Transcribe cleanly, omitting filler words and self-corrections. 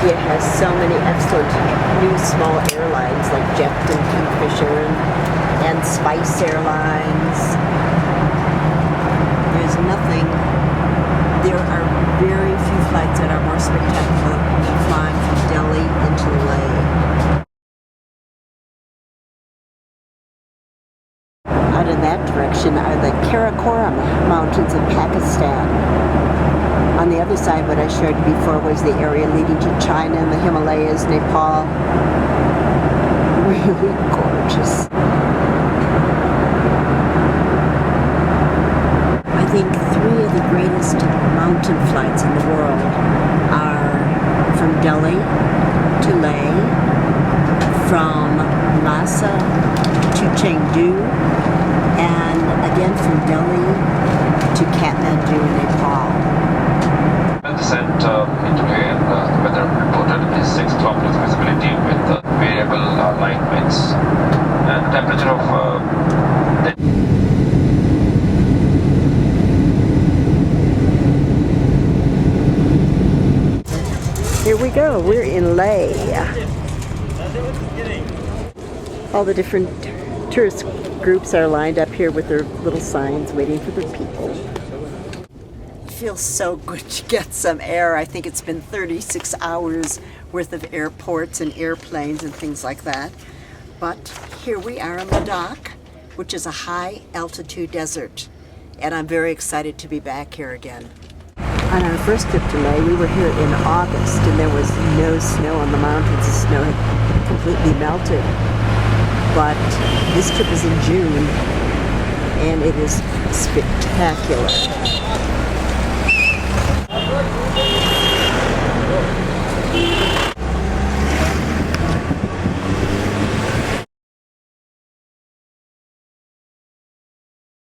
India has so many excellent new small airlines like Jet and Kingfisher and Spice Airlines. There's nothing. There are very few flights that are more spectacular than flying from Delhi into Leh. Out in that direction are the Karakorum mountains of Pakistan. On the other side, what I showed you before was the area leading to China and the Himalayas, Nepal. Really gorgeous. I think 3 of the greatest mountain flights in the world are from Delhi to Leh, from Lhasa to Chengdu, and again from Delhi to Kathmandu in Nepal. Descent into Leh, the weather reported is 6 kilometers visibility with variable light winds and the temperature of Here we go, we're in Leh. All the different tourist groups are lined up here with their little signs waiting for their people. It feels so good to get some air. I think it's been 36 hours worth of airports and airplanes and things like that. But here we are in Ladakh, which is a high altitude desert. And I'm very excited to be back here again. On our first trip to Leh, we were here in August and there was no snow on the mountains. The snow had completely melted. But this trip is in June and it is spectacular.